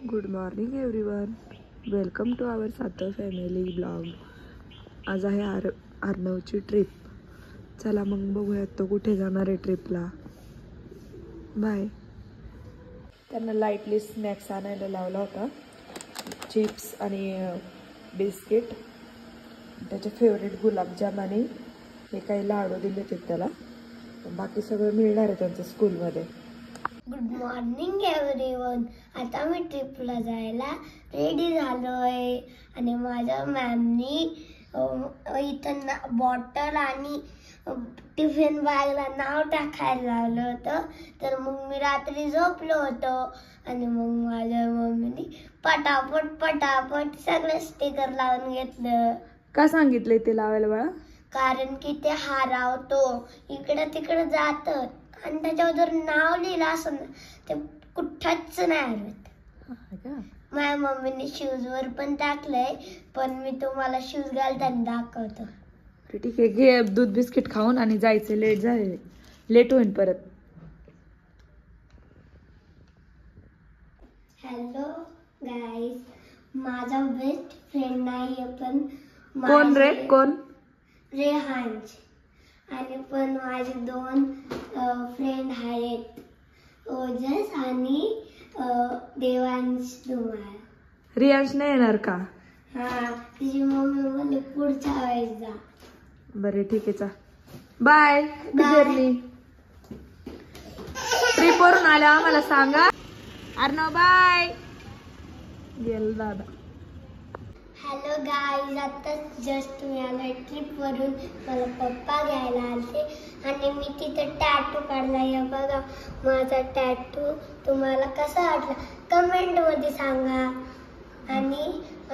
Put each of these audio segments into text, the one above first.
Good morning everyone, welcome to our Satav family blog. आज आहे अर्णवची trip. चला मग बघूयात तो कुठे जाणार आहे ट्रिपला. बाय. त्यांना लाईटली स्नॅक्स आणायला लावला होता, चिप्स आणि बिस्किट, त्याचे फेवरेट गुलाबजाम आणि हे काही लाडू दिले ते त्याला. बाकी सगळं मिळणार आहे त्यांच्या स्कूलमध्ये. Good morning everyone. आता मी ट्रिपला जायला रेडी झालोय आणि माझ्या मॅमनी इथं बॉटल आणि टिफिन बॅगला नाव टाकायला लावलं होतं. तर मग मी रात्री झोपलो होतो आणि मग माझ्या मम्मीने पटापट सगळे स्टिकर लावून घेतलं. का सांगितलंय ते लावायला बाळा? कारण की ते हरवतो, इकडं तिकडं जात आणि त्याच्यावर जर नाव लिहिलं असं ते कुठंच नाही हरवत. माझ्या मम्मीने शूज वर पण टाकलंय, पण मी तुम्हाला शूज घालताना दाखवतो. ठीक आहे, घे दूध बिस्किट खाऊन आणि जायचं. लेट होईल परत. हॅलो गाईज, माझा बेस्ट फ्रेंड नाहीये पण कोण रे? कोण? रेहांज. आणि पण माझे दोन फ्रेंड आहेत, ओजस आणि देवांश धुमाळ. रियांश नाही येणार का? हा, तिची मम्मी म्हणले पुढच्या वेळेस जा. बरे ठीक आहे, चा बाय. जर्नी ट्रिप वरून आल्या आम्हाला सांगा. अर्णव बाय. गेल दादा. हॅलो गाईज, आता जस्ट मी आलोय ट्रिप वरून. मला पप्पा घ्यायला आले आणि मी तिथे टॅटू काढलाय. बघा माझा टॅटू. तुम्हाला कसा वाटला कमेंट मध्ये सांगा. आणि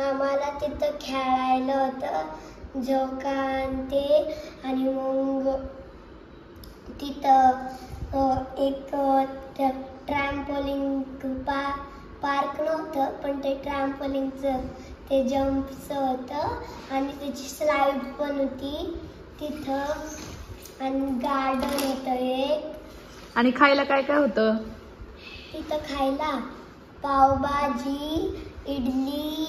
आम्हाला तिथं खेळायला होतं जोकान ते, आणि मग तिथं एक ट्रॅम्पोलिंग पार्क नव्हतं, पण ते ट्रॅम्पोलिंगचं ते जम्पचं होतं आणि त्याची स्लाइड पण होती तिथं, आणि गार्डन होतं एक. आणि खायला काय काय होतं तिथं? खायला पावभाजी, इडली,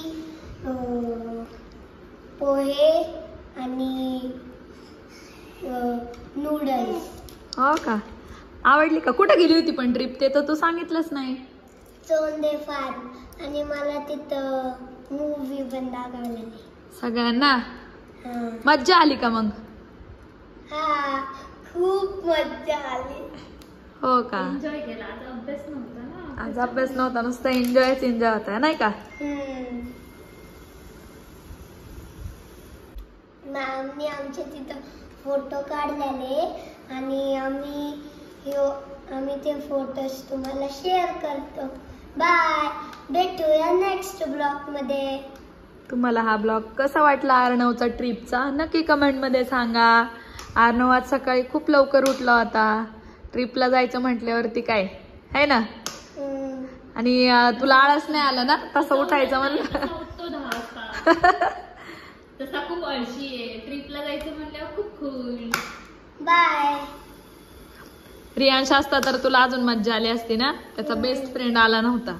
पोहे आणि नूडल्स. हो का? आवडली का? कुठे गेली होती पण ट्रिप? ते तर तू सांगितलंच नाही. चोंदे फार्म. आणि मला तिथं मूवी पण दाखवली सगळ्यांना. मज्जा आली का मग? हा, खूप मज्जा आली. हो का? एन्जॉय केला. आज अभ्यास नव्हता ना. आज अभ्यास नव्हता, नुसतं एन्जॉय होता नाही का? मॅमनी आमचे तिथं फोटो काढलेले आणि आम्ही ते फोटोज तुम्हाला शेअर करतो. बाय, भेटूया नेक्स्ट ब्लॉग मध्ये. तुम्हाला हा ब्लॉग कसा वाटला अर्णवचा ट्रिपचा नक्की कमेंट मध्ये सांगा. अर्णव आज सकाळी खूप लवकर उठला होता. ट्रिपला जायचं म्हटल्यावरती काय है ना. आणि तुला आळस नाही आला ना तसं उठायचं म्हणलं? तसा खूप आळशी आहे. ट्रिपला जायचं म्हणल्यावर खूप खुश. बाय. रियांश असता तर तुला अजून मज्जा आली असती ना. त्याचा बेस्ट फ्रेंड आला नव्हता.